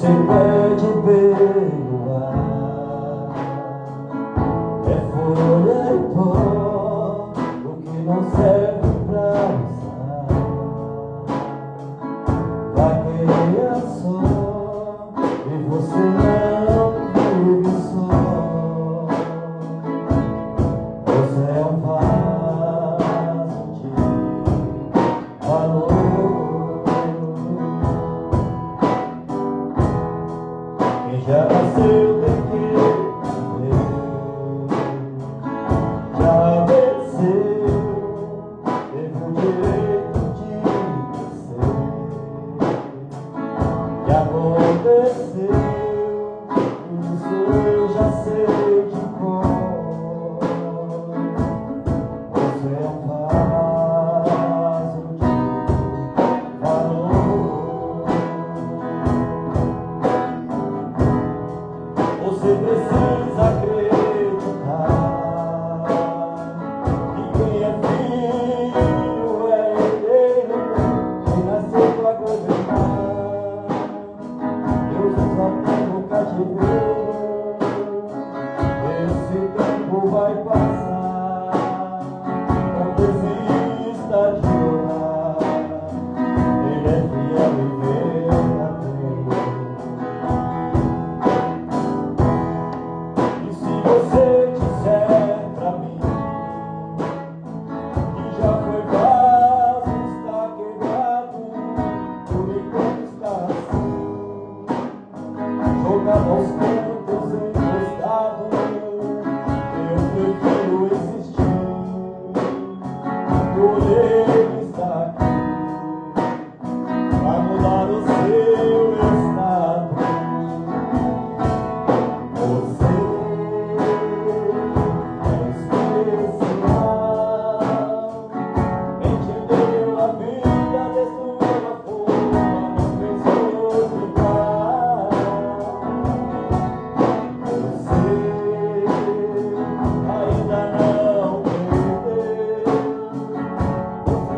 Você pede perdoar, é folha e pó, o que não serve pra usar. Vagueia só, e você não vive só. Você é um vaso de valor. Já nasceu bem que já venceu, teve o direito de crescer. Já aconteceu, isso eu já sei de cor. Você é um vaso de valor. Você precisa acreditar que quem é filho é herdeiro, quem nasceu pra governar. Deus usa o tempo cativeiro, esse tempo vai passar. Não desista de orar, Ele é fiel e verdadeiro. Você disser pra mim que já foi vaso, está quebrado, por enquanto está assim, jogado aos cantos, encostado, eu prefiro existir. Por Ele está aqui, vai mudar o seu estado. Você ainda não perdeu, você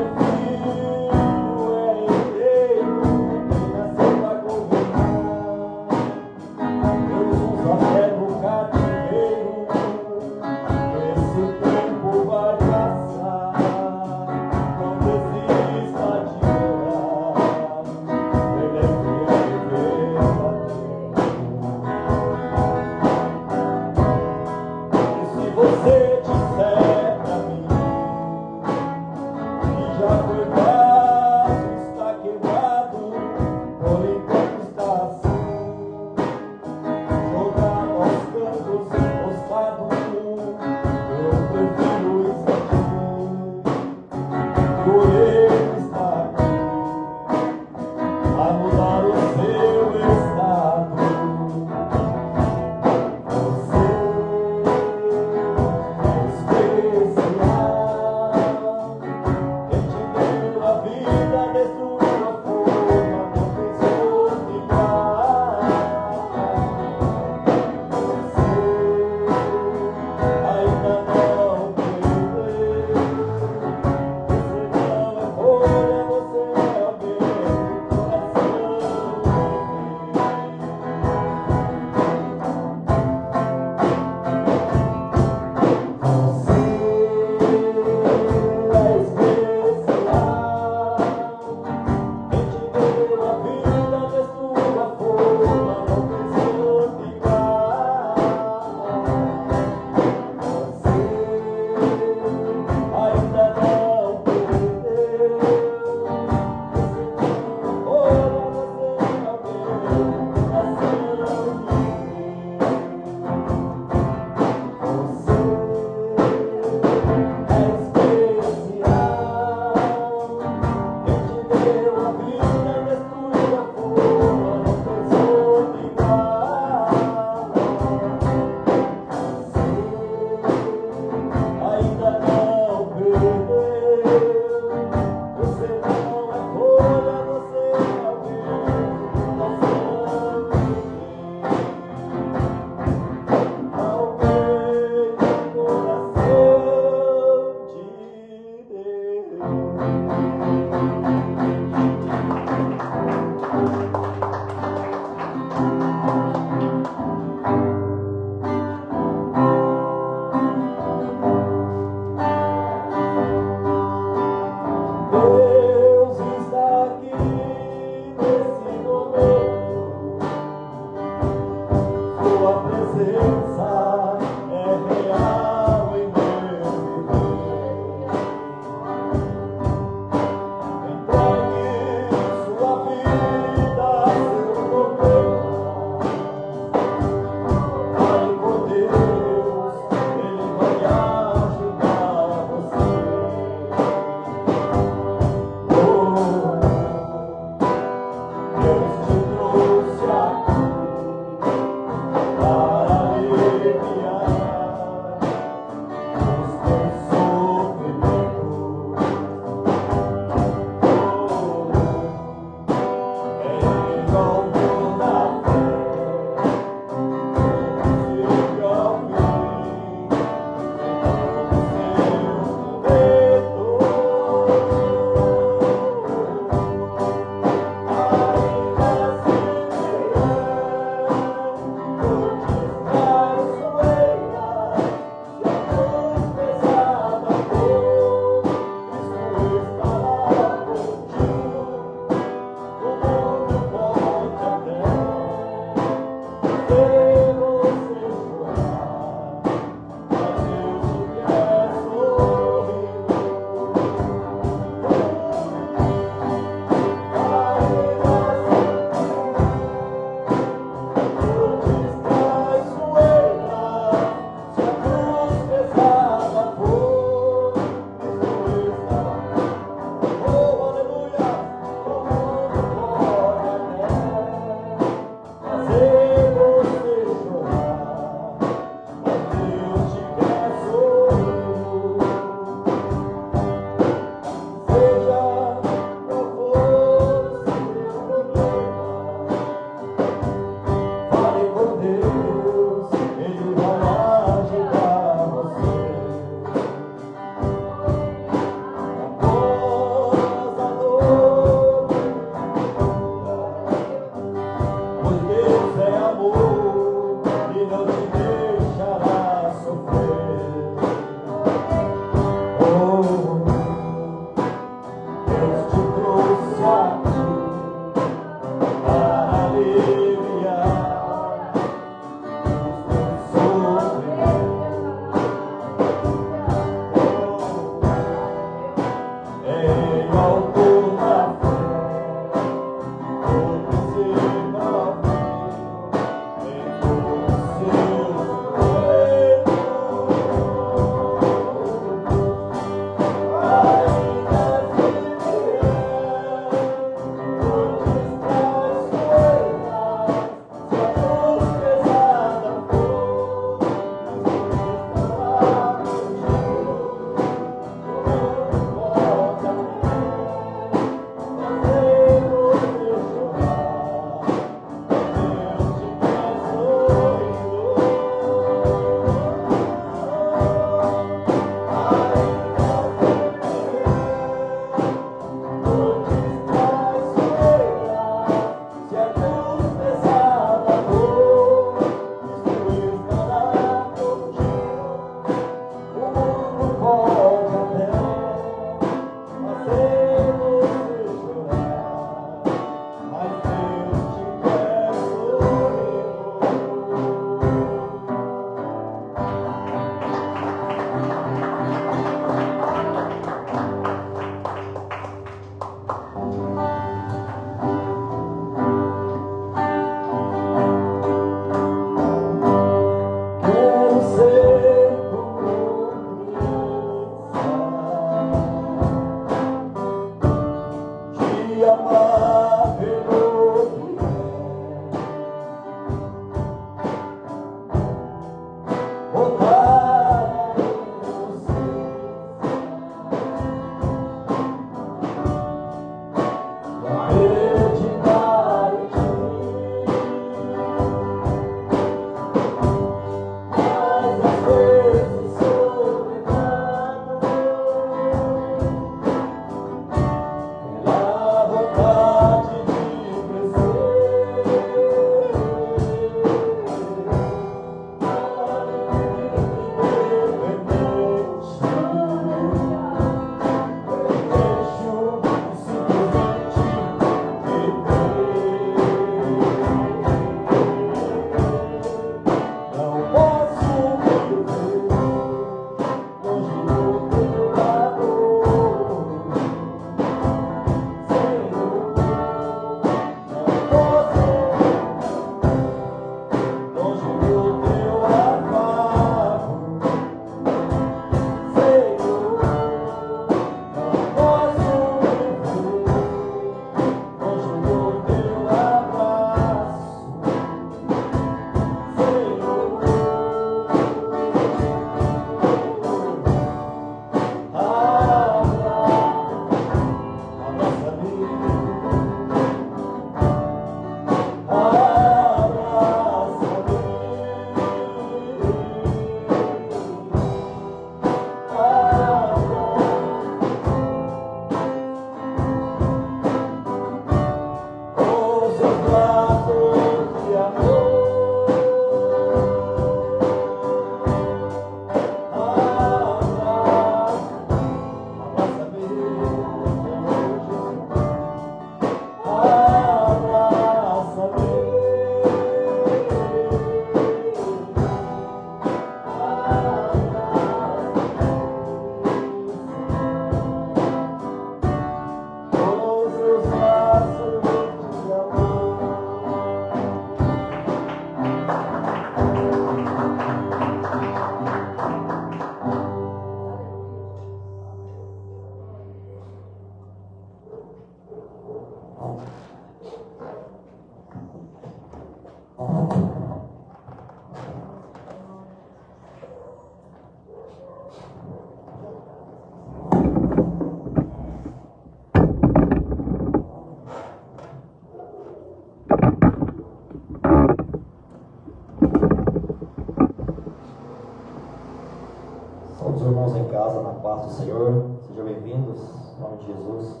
do Senhor, sejam bem-vindos, em nome de Jesus.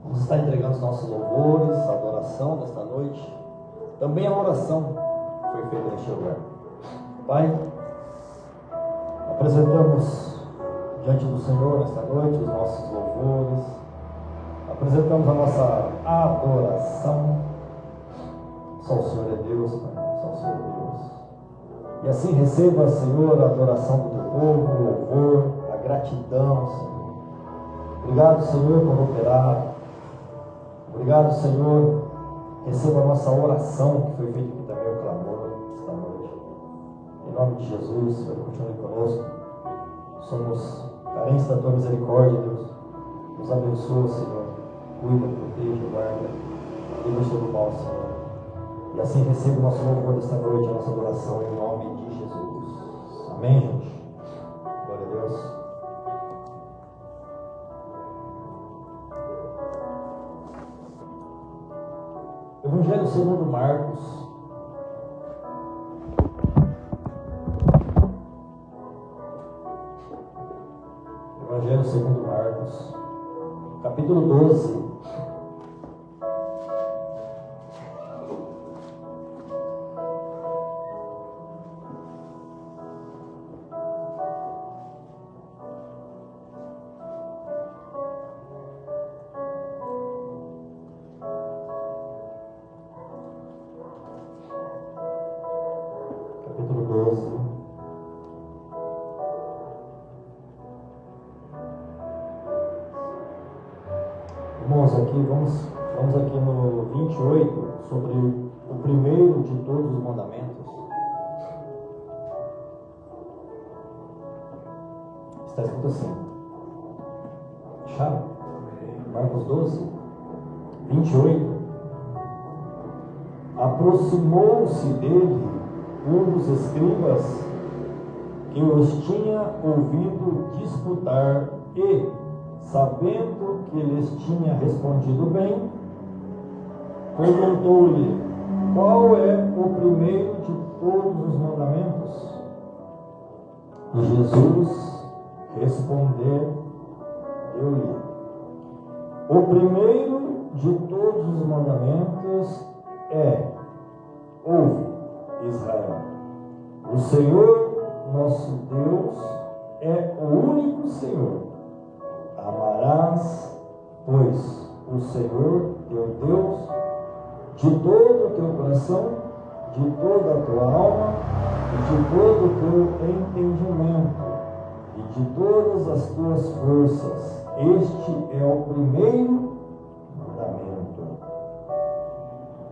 Vamos estar entregando os nossos louvores, a adoração desta noite, também a oração que foi feita neste lugar. Pai, apresentamos diante do Senhor nesta noite os nossos louvores, apresentamos a nossa adoração. Só o Senhor é Deus, Pai, só o Senhor é Deus. E assim receba, Senhor, a adoração do teu povo, o louvor, a gratidão, Senhor. Obrigado, Senhor, por operar. Obrigado, Senhor. Receba a nossa oração que foi feita aqui também, o clamor esta noite. Em nome de Jesus, Senhor, continue conosco. Somos carentes da tua misericórdia, Deus. Nos abençoa, Senhor. Cuida, proteja, guarda. Livra-nos do mal, Senhor. E assim receba o nosso louvor desta noite, a nossa adoração, em nome de Jesus. Amém, gente? Glória a Deus. Evangelho segundo Marcos. Evangelho segundo Marcos, capítulo 12. Vamos aqui no 28, sobre o primeiro de todos os mandamentos. Está escrito assim. Acharam? Marcos 12, 28. Aproximou-se dele um dos escribas que os tinha ouvido disputar e, sabendo que lhes tinha respondido bem, perguntou-lhe: qual é o primeiro de todos os mandamentos? E Jesus respondeu-lhe: o primeiro de todos os mandamentos é: ouve, Israel, o Senhor nosso Deus é o único Senhor. Amarás, pois, o Senhor teu Deus de todo o teu coração, de toda a tua alma, e de todo o teu entendimento, e de todas as tuas forças. Este é o primeiro mandamento.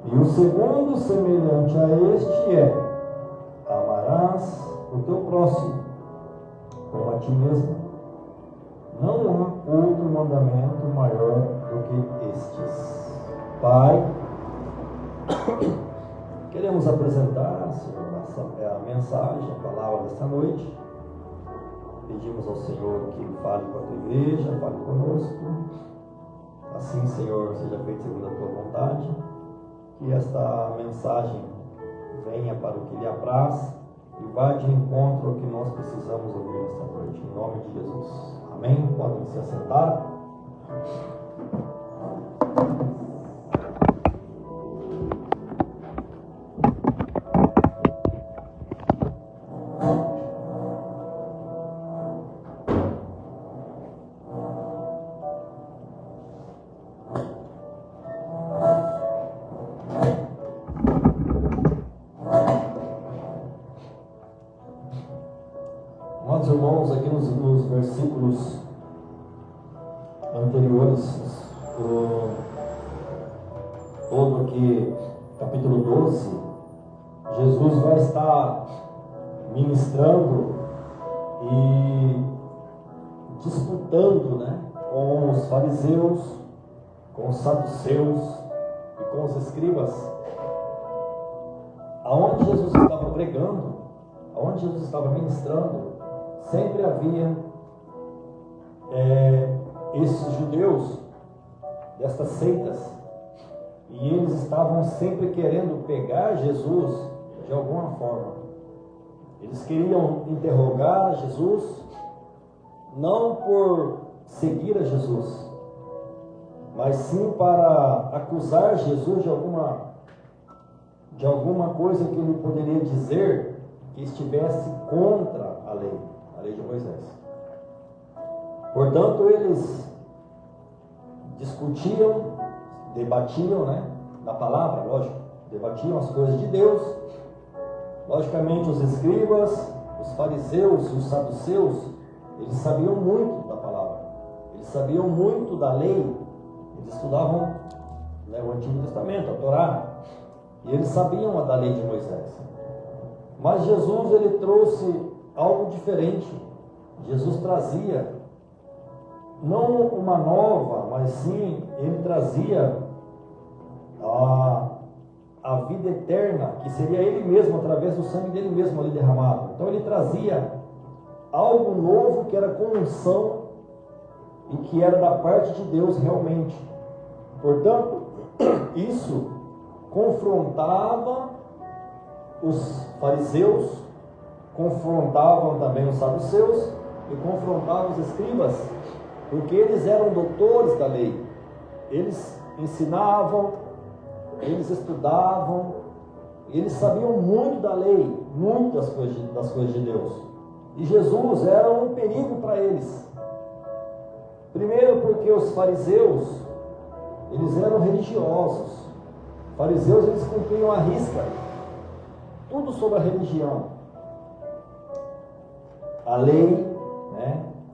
E o segundo, semelhante a este, é: amarás o teu próximo como a ti mesmo. Não há outro mandamento maior do que estes. Pai, queremos apresentar, Senhor, a mensagem, a palavra desta noite. Pedimos ao Senhor que fale com a tua igreja, fale conosco. Assim, Senhor, seja feito segundo a tua vontade. Que esta mensagem venha para o que lhe apraz e vá de encontro ao que nós precisamos ouvir nesta noite. Em nome de Jesus. Amém? Podem se assentar. Amados irmãos, aqui nos versículos anteriores, todo aqui, capítulo 12, Jesus vai estar ministrando e disputando, com os fariseus, com os saduceus e com os escribas. Aonde Jesus estava pregando, aonde Jesus estava ministrando, sempre havia esses judeus destas seitas, e eles estavam sempre querendo pegar Jesus de alguma forma. Eles queriam interrogar Jesus não por seguir a Jesus, mas sim para acusar Jesus de alguma coisa que ele poderia dizer que estivesse contra a lei de Moisés. Portanto, eles discutiam, debatiam, na palavra, lógico, debatiam as coisas de Deus. Logicamente, os escribas, os fariseus e os saduceus, eles sabiam muito da palavra, eles sabiam muito da lei, eles estudavam o Antigo Testamento, a Torá, e eles sabiam da lei de Moisés. Mas Jesus, ele trouxe algo diferente. Jesus trazia não uma nova, mas sim, ele trazia a vida eterna, que seria ele mesmo, através do sangue dele mesmo ali derramado. Então ele trazia algo novo que era com unção e que era da parte de Deus realmente. Portanto, isso confrontava os fariseus, confrontavam também os saduceus e confrontavam os escribas, porque eles eram doutores da lei. Eles ensinavam, eles estudavam, eles sabiam muito da lei, muitas das coisas de Deus. E Jesus era um perigo para eles. Primeiro porque os fariseus, eles eram religiosos. Fariseus, eles cumpriam à risca tudo sobre a religião. A lei,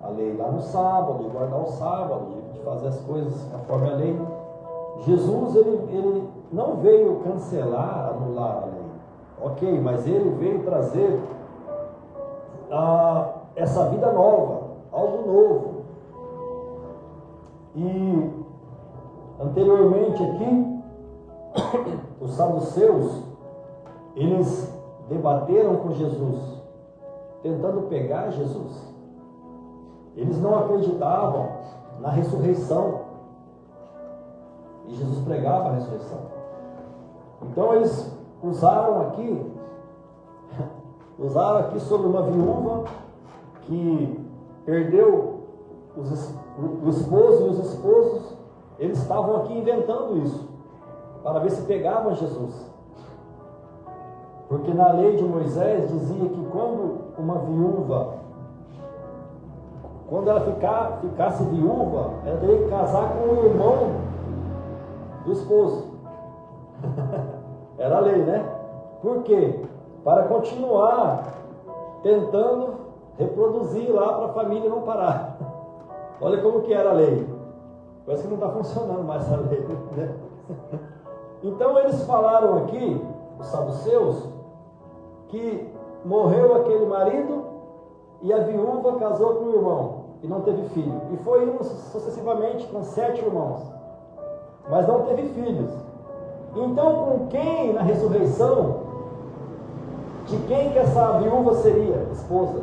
a lei lá no sábado, de guardar o sábado, de fazer as coisas conforme a lei. Jesus, ele não veio cancelar, anular a lei, ok, mas ele veio trazer essa vida nova, algo novo. E anteriormente aqui, os saduceus, eles debateram com Jesus, tentando pegar Jesus. Eles não acreditavam na ressurreição, e Jesus pregava a ressurreição. Então eles usaram aqui sobre uma viúva que perdeu o esposo e os esposos. Eles estavam aqui inventando isso para ver se pegavam Jesus, porque na lei de Moisés dizia que quando uma viúva, quando ela ficasse viúva, ela teria que casar com o irmão do esposo. Era a lei, Por quê? Para continuar tentando reproduzir lá para a família não parar. Olha como que era a lei. Parece que não está funcionando mais a lei, Então eles falaram aqui, os saduceus, que morreu aquele marido e a viúva casou com o irmão e não teve filho. E foi indo sucessivamente com 7 irmãos, mas não teve filhos. Então, com quem na ressurreição, de quem que essa viúva seria esposa?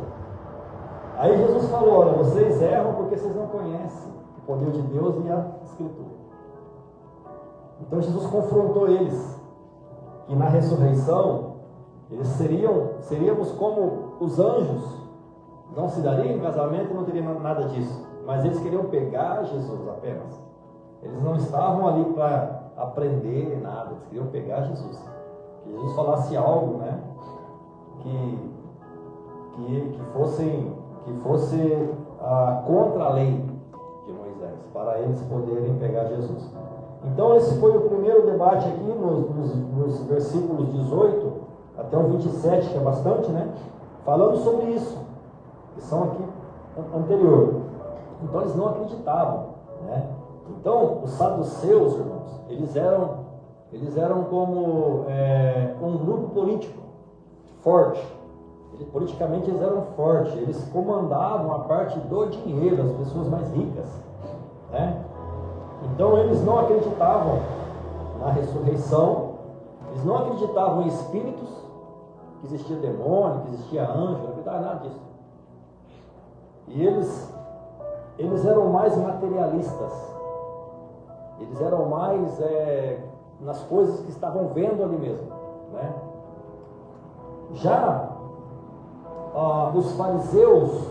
Aí Jesus falou: olha, vocês erram porque vocês não conhecem o poder de Deus e a Escritura. Então Jesus confrontou eles, que na ressurreição seríamos como os anjos, não se daria em casamento, não teria nada disso, mas eles queriam pegar Jesus apenas. Eles não estavam ali para aprender nada, eles queriam pegar Jesus. Que Jesus falasse algo, que fosse contra a lei de Moisés, para eles poderem pegar Jesus. Então esse foi o primeiro debate aqui nos versículos 18 até o 27, que é bastante, falando sobre isso, que são aqui anterior. Então eles não acreditavam, Então os saduceus, irmãos, eles eram como um grupo político forte. Politicamente eles eram fortes, eles comandavam a parte do dinheiro, as pessoas mais ricas, Então eles não acreditavam na ressurreição, eles não acreditavam em espíritos, que existia demônio, que existia anjo, não acreditavam em nada disso. E eles eram mais materialistas, eles eram mais nas coisas que estavam vendo ali mesmo, Já os fariseus,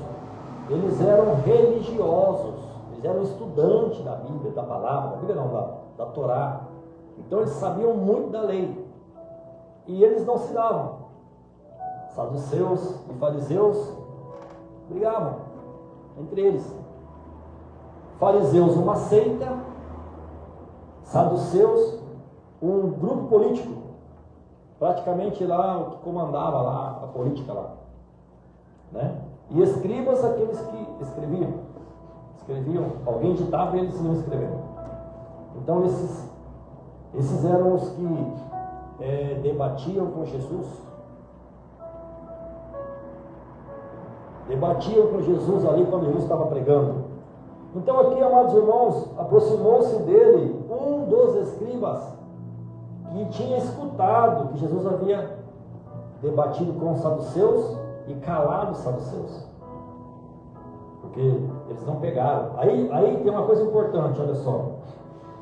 eles eram religiosos, eles eram estudantes da Bíblia, da palavra, da Bíblia não, da Torá. Então eles sabiam muito da lei. E eles não se davam. Saduceus e fariseus brigavam entre eles. Fariseus, uma seita; saduceus, um grupo político, praticamente lá o que comandava lá a política lá, né? E escribas, aqueles que escreviam, alguém ditava e eles iam escrevendo. Então esses eram os que debatiam com Jesus, ali quando Jesus estava pregando. Então aqui, amados irmãos, aproximou-se dele um dos escribas que tinha escutado que Jesus havia debatido com os saduceus e calado os saduceus, porque eles não pegaram. Aí tem uma coisa importante, olha só,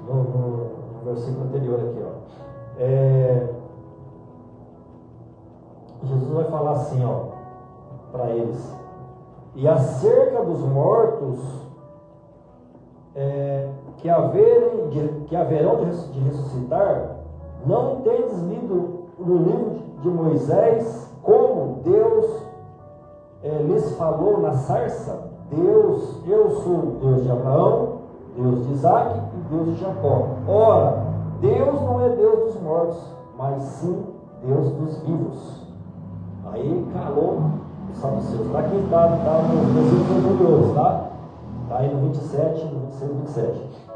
no versículo anterior aqui, Jesus vai falar assim, para eles: e acerca dos mortos que haverão de ressuscitar, não tendes lido no livro de Moisés como Deus lhes falou na sarça? Eu sou o Deus de Abraão, Deus de Isaac e Deus de Jacó. Ora, Deus não é Deus dos mortos, mas sim Deus dos vivos. Aí calou os saduceus. Aqui está no versículo anterior, tá? Está aí no 27, no 26 e 27.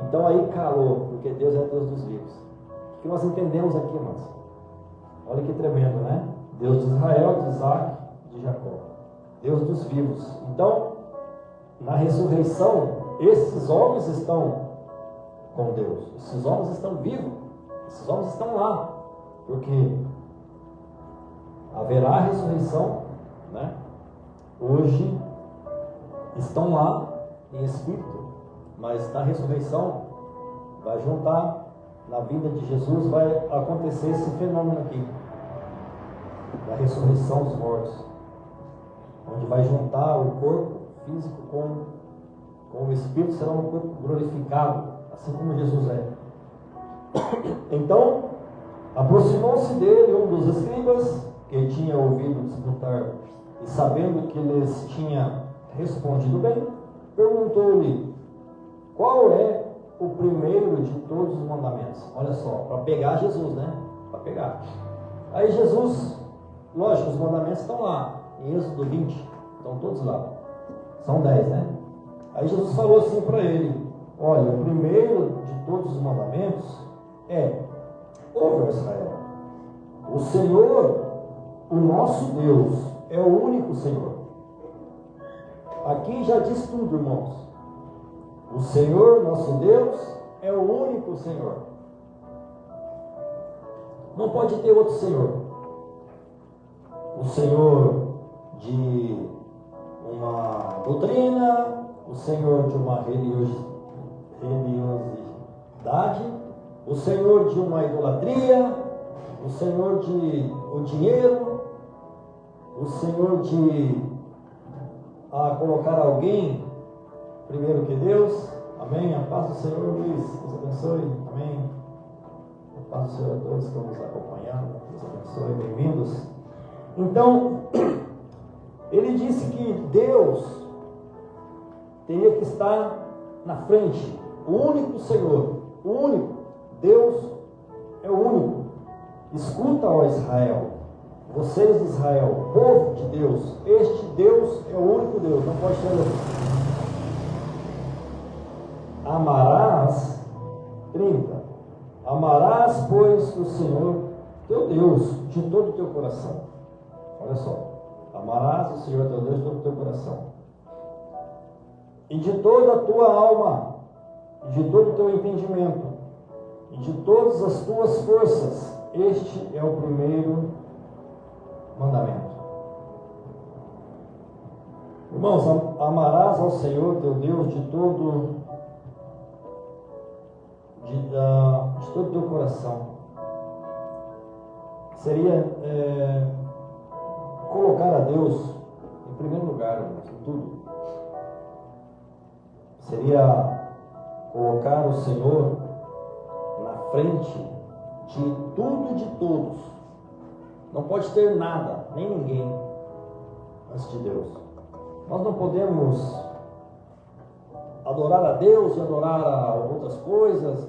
Então aí calou, porque Deus é Deus dos vivos. O que nós entendemos aqui, irmãos? Olha que tremendo, né? Deus de Israel, de Isaac, de Jacó. Deus dos vivos. Então, na ressurreição, esses homens estão com Deus. Esses homens estão vivos. Esses homens estão lá. Porque haverá ressurreição, né? Hoje estão lá em espírito, mas na ressurreição vai juntar, na vida de Jesus vai acontecer esse fenômeno aqui, da ressurreição dos mortos, onde vai juntar o corpo físico com o espírito, será um corpo glorificado, assim como Jesus é. Então, aproximou-se dele um dos escribas, que tinha ouvido disputar, e sabendo que lhes tinha respondido bem, perguntou-lhe: qual é o primeiro de todos os mandamentos? Olha só, para pegar Jesus, né? Para pegar. Aí Jesus, lógico, os mandamentos estão lá, em Êxodo 20, estão todos lá. São 10, né? Aí Jesus falou assim para ele: olha, o primeiro de todos os mandamentos é: ouve, Israel, o Senhor, o nosso Deus, é o único Senhor. Aqui já diz tudo, irmãos. O Senhor, nosso Deus, é o único Senhor. Não pode ter outro Senhor. O Senhor de uma doutrina, o Senhor de uma religiosidade, o Senhor de uma idolatria, o Senhor de o dinheiro, o Senhor de colocar alguém primeiro que Deus. Amém? A paz do Senhor, Luiz, Deus abençoe. Amém? A paz do Senhor a todos que estão nos acompanhando. Deus abençoe, bem-vindos. Então, ele disse que Deus teria que estar na frente, o único Senhor, o único. Deus é o único. Escuta, ó Israel, vocês de Israel, povo de Deus, este Deus é o único Deus, não pode ser outro. Amarás, 30, amarás, pois, o Senhor teu Deus de todo o teu coração. Olha só, amarás o Senhor teu Deus de todo o teu coração, e de toda a tua alma, e de todo o teu entendimento, e de todas as tuas forças. Este é o primeiro mandamento. Irmãos, amarás ao Senhor teu Deus de todo o teu coração. Seria colocar a Deus em primeiro lugar, em tudo. seria colocar o Senhor na frente de tudo e de todos. Não pode ter nada, nem ninguém, antes de Deus. Nós não podemos adorar a Deus e adorar a outras coisas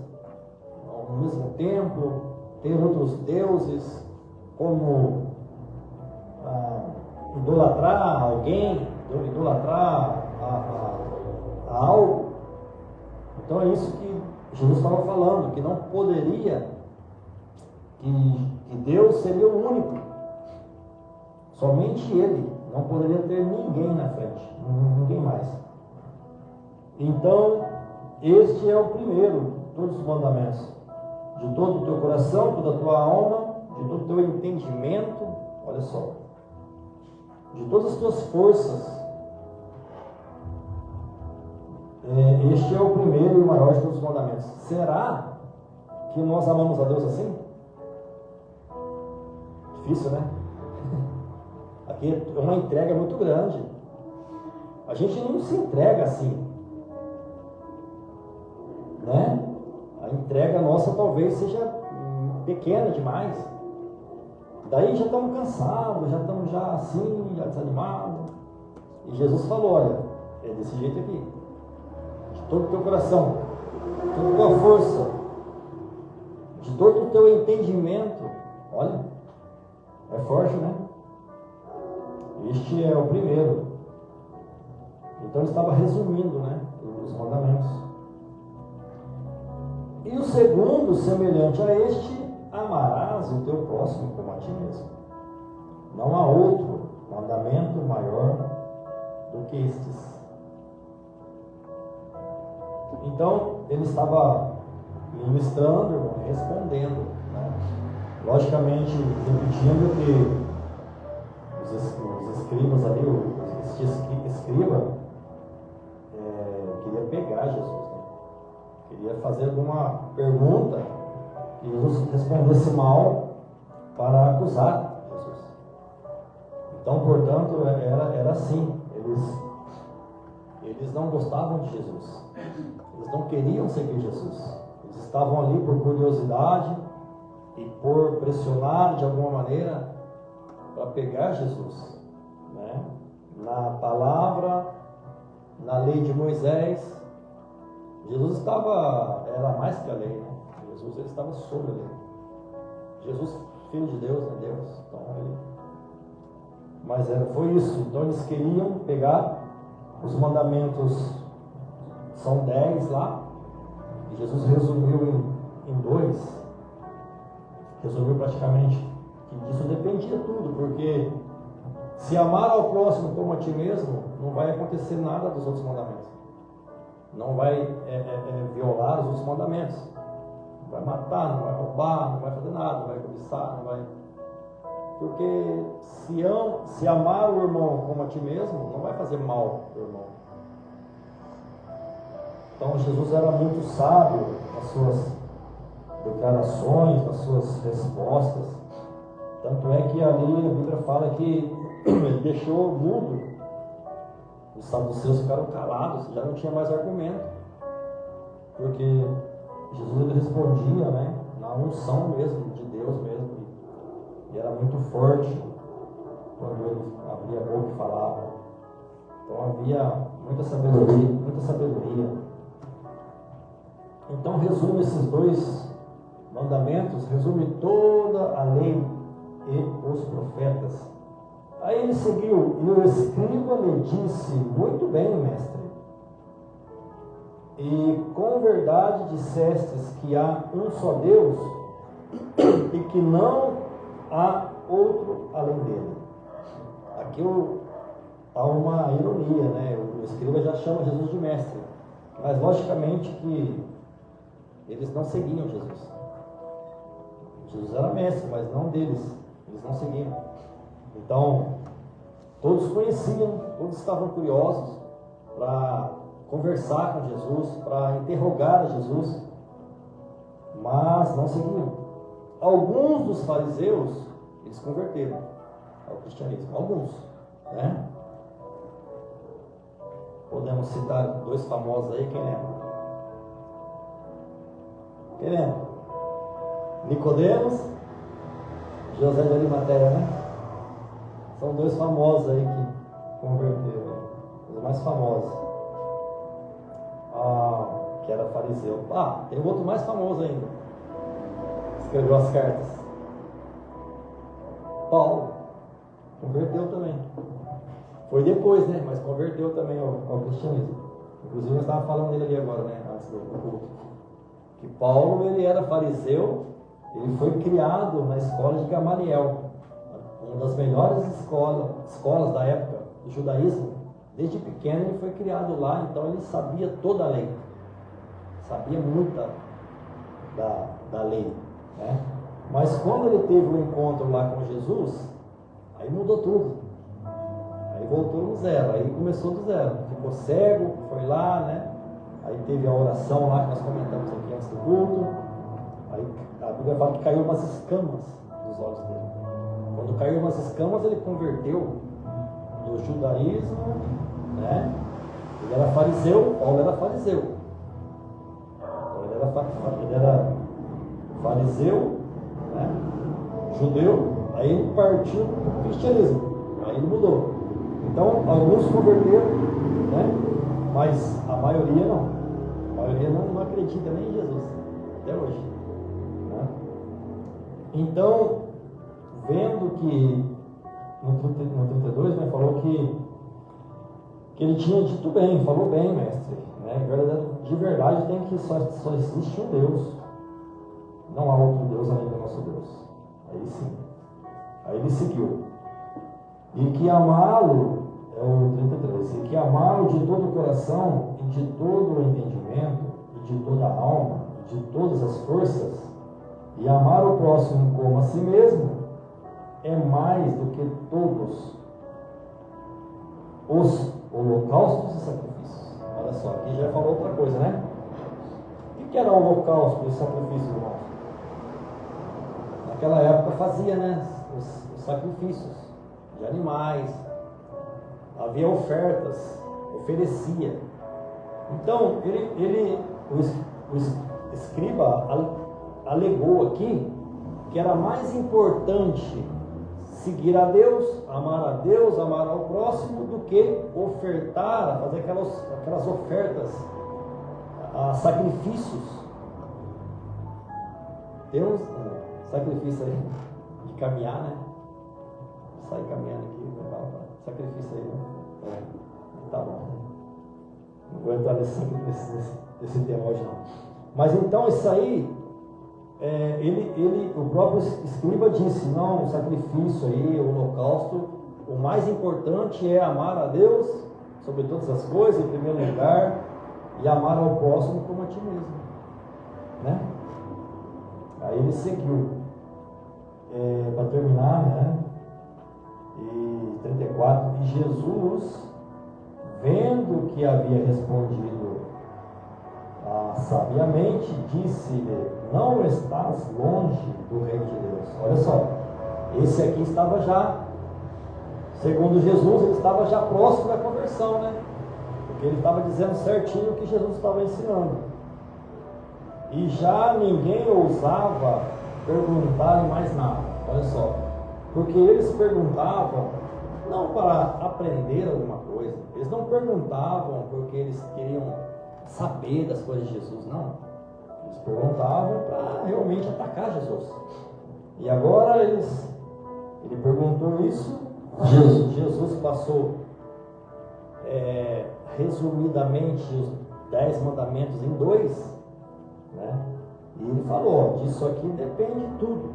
ao mesmo tempo, ter outros deuses, como idolatrar alguém, idolatrar a algo. Então é isso que Jesus estava falando, que não poderia, que Deus seria o único, somente Ele, não poderia ter ninguém na frente, ninguém mais. Então, este é o primeiro de todos os mandamentos, de todo o teu coração, toda a tua alma, de todo o teu entendimento, olha só, de todas as tuas forças. Este é o primeiro e o maior de todos os mandamentos. Será que nós amamos a Deus assim? Difícil, né? Aqui é uma entrega muito grande. A gente não se entrega assim, né? A entrega nossa talvez seja pequena demais. Daí já estamos cansados, já estamos assim, já desanimados. E Jesus falou, olha, é desse jeito aqui. De todo o teu coração, de toda a tua força, de todo o teu entendimento. Olha, é forte, né? Este é o primeiro. Então ele estava resumindo, né, os mandamentos. E o segundo, semelhante a este, amarás o teu próximo como a ti mesmo. Não há outro mandamento maior do que estes. Então, ele estava ministrando, respondendo, né? Logicamente, repetindo que os escribas ali, o escriba, queria pegar Jesus, né? Queria fazer alguma pergunta e Jesus respondesse mal para acusar Jesus. Então, portanto, era assim. Eles não gostavam de Jesus. Eles não queriam seguir Jesus. Eles estavam ali por curiosidade e por pressionar de alguma maneira para pegar Jesus, né? Na palavra, na lei de Moisés, Jesus era mais que a lei, né? Jesus ele estava sobre a lei. Jesus, filho de Deus, é Deus. Então, mas foi isso. Então eles queriam pegar os mandamentos, são 10 lá, e Jesus resumiu em 2. Resumiu praticamente que disso dependia tudo, porque se amar ao próximo como a ti mesmo, não vai acontecer nada dos outros mandamentos. Não vai violar os outros mandamentos. Não vai matar, não vai roubar, não vai fazer nada, não vai cobiçar, não vai... Porque se amar o irmão como a ti mesmo, não vai fazer mal ao irmão. Então Jesus era muito sábio nas suas declarações, nas suas respostas. Tanto é que ali a Bíblia fala que ele deixou mudo. Os saduceus ficaram calados, já não tinha mais argumento. Porque Jesus ele respondia, né, na unção mesmo, de Deus mesmo. E era muito forte quando ele abria a boca e falava. Então havia muita sabedoria, muita sabedoria. Então resume esses 2 mandamentos, resume toda a lei e os profetas. Aí ele seguiu, e o escriba lhe disse, muito bem, mestre, e com verdade dissestes que há um só Deus e que não há outro além dele. Aqui há uma ironia, né? O escriba já chama Jesus de mestre, mas logicamente que eles não seguiam Jesus. Jesus era mestre, mas não deles, eles não seguiam. Então, todos conheciam, todos estavam curiosos para conversar com Jesus, para interrogar a Jesus, mas não seguiam. Alguns dos fariseus, eles converteram ao cristianismo, alguns, né? Podemos citar dois famosos aí, quem lembra? Quem lembra? Nicodemos, José de Arimateia, né? São dois famosos aí que converteram, os mais famosos. Que era fariseu. Tem outro mais famoso ainda. Escreveu as cartas. Paulo. Converteu também. Foi depois, né? Mas converteu também ao cristianismo. Inclusive nós estávamos falando dele ali agora, né? Antes do culto. Que Paulo, ele era fariseu. Ele foi criado na escola de Gamaliel. Uma das melhores escolas da época do judaísmo. Desde pequeno ele foi criado lá, então ele sabia toda a lei. Sabia muito da lei, né? Mas quando ele teve um encontro lá com Jesus, aí mudou tudo. Aí voltou no zero, aí começou do zero. Ficou cego, foi lá, né? Aí teve a oração lá que nós comentamos aqui antes do culto. Aí a Bíblia fala que caiu umas escamas dos olhos dele. Quando caiu umas escamas, ele converteu do judaísmo, né? Ele era fariseu, Paulo era fariseu. Ele era fariseu, né? Judeu, aí ele partiu para o cristianismo, aí ele mudou. Então, alguns converteram, né? Mas a maioria não. A maioria não acredita nem em Jesus, até hoje, né? Então, vendo que no 32, né, falou que ele tinha dito bem, falou bem, mestre, né? De verdade tem que só existe um Deus, não há outro Deus além do nosso Deus. Aí sim, aí ele seguiu, e que amá-lo, é o 33, e que amá-lo de todo o coração, e de todo o entendimento, e de toda a alma, e de todas as forças, e amar o próximo como a si mesmo, é mais do que todos os holocaustos e sacrifícios. Olha só, aqui já falou outra coisa, né? O que era holocausto e sacrifício, irmãos? Naquela época fazia, né? Os sacrifícios de animais, havia ofertas, oferecia. Então, o escriba alegou aqui que era mais importante seguir a Deus, amar ao próximo, do que ofertar, fazer aquelas ofertas, sacrifícios. Tem uns sacrifício aí de caminhar, né? Sair caminhando aqui, sacrifício aí, né? Tá bom. Não vou entrar nesse tema hoje não. Mas então isso aí, o próprio escriba disse, não, o sacrifício aí, o holocausto, o mais importante é amar a Deus sobre todas as coisas, em primeiro lugar, e amar ao próximo como a ti mesmo, né? Aí ele seguiu, para terminar, né? E 34, e Jesus, vendo que havia respondido sabiamente, disse-lhe, não estás longe do reino de Deus. Olha só, esse aqui estava já, segundo Jesus, ele estava já próximo da conversão, né? Porque ele estava dizendo certinho o que Jesus estava ensinando. E já ninguém ousava perguntar mais nada. Olha só, porque eles perguntavam não para aprender alguma coisa, eles não perguntavam porque eles queriam saber das coisas de Jesus, não. Eles perguntavam para realmente atacar Jesus. E agora ele perguntou isso, Jesus passou resumidamente os 10 mandamentos em 2, né? E ele falou, disso aqui depende tudo,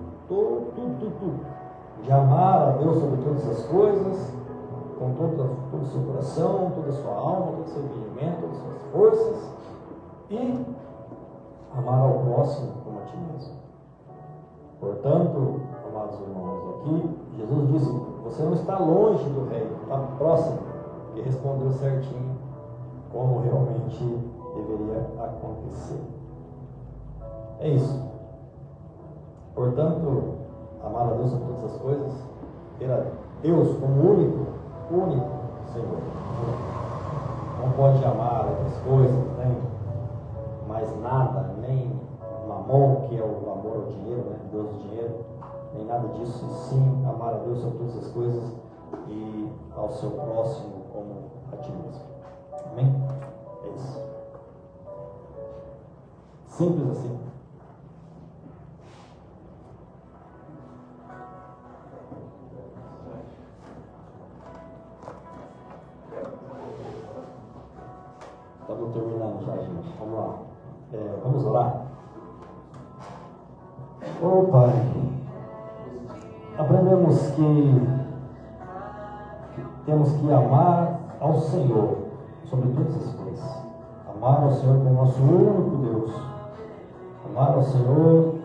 de amar a Deus sobre todas as coisas, com todo o seu coração, toda a sua alma, todo o seu entendimento, todas as suas forças, e amar ao próximo como a ti mesmo. Portanto, amados irmãos, aqui Jesus disse, você não está longe do reino, está próximo, e respondeu certinho como realmente deveria acontecer. É isso. Portanto, amar a Deus sobre todas as coisas, ter a Deus como único Senhor. não pode amar outras coisas, nem mais nada, nem mamon, que é o amor ao dinheiro, né? Deus do dinheiro, nem nada disso, e sim amar a Deus sobre todas as coisas e ao seu próximo como a ti mesmo. Amém? É isso. Simples assim. Estamos terminando já, gente. Vamos lá. Vamos orar. Ô Pai, aprendemos que temos que amar ao Senhor sobre todas as coisas. Amar ao Senhor como nosso único Deus. Amar ao Senhor,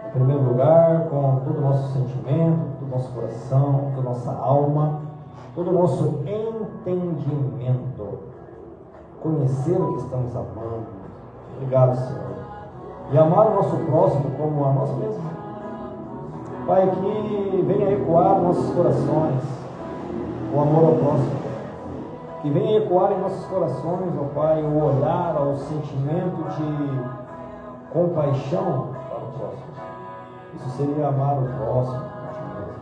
em primeiro lugar, com todo o nosso sentimento, todo o nosso coração, toda a nossa alma, todo o nosso entendimento. Conhecer o que estamos amando. Obrigado, Senhor. E amar o nosso próximo como a nós mesmos. Pai, que venha ecoar em nossos corações o amor ao próximo. Que venha ecoar em nossos corações, ó Pai, o olhar ao sentimento de compaixão para o próximo. Isso seria amar o próximo, a ti mesmo.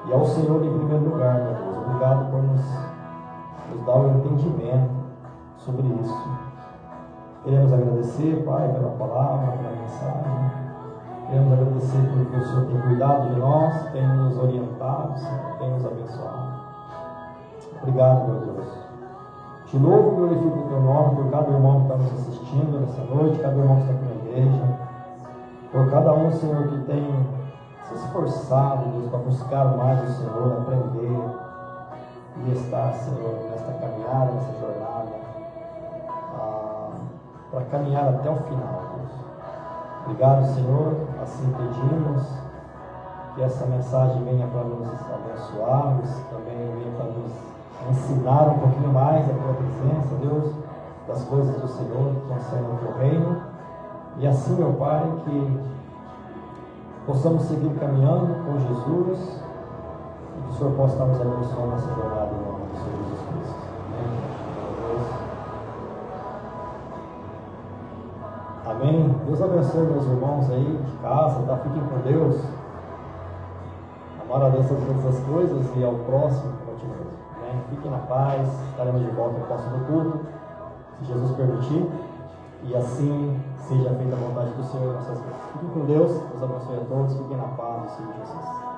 E ao Senhor em primeiro lugar, meu Deus. Obrigado por nos dar o entendimento sobre isso. Queremos agradecer, Pai, pela palavra, pela mensagem. Queremos agradecer porque o Senhor tem cuidado de nós, tem nos orientado, Senhor, tem nos abençoado. Obrigado, meu Deus. Te louvo e glorifico o teu nome por cada irmão que está nos assistindo nessa noite, cada irmão que está aqui na igreja, por cada um, Senhor, que tem se esforçado, Deus, para buscar mais o Senhor, aprender e estar, Senhor, nesta caminhada, nessa jornada, para caminhar até o final, Deus. Obrigado, Senhor, assim pedimos, que essa mensagem venha para nos abençoar, também venha para nos ensinar um pouquinho mais a tua presença, Deus, das coisas do Senhor que concernam o teu reino, e assim, meu Pai, que possamos seguir caminhando com Jesus, e que o Senhor possa estar nos abençoando nessa jornada em nome do Senhor Jesus Cristo. Amém. Deus abençoe meus irmãos aí de casa, tá? Fiquem com Deus. Amar a Deus sobre todas as coisas e ao próximo como a ti mesmo. Amém. Fiquem na paz. Estaremos de volta no próximo culto, se Jesus permitir. E assim seja feita a vontade do Senhor em nossas vidas. Fiquem com Deus. Deus abençoe a todos. Fiquem na paz do Senhor Jesus.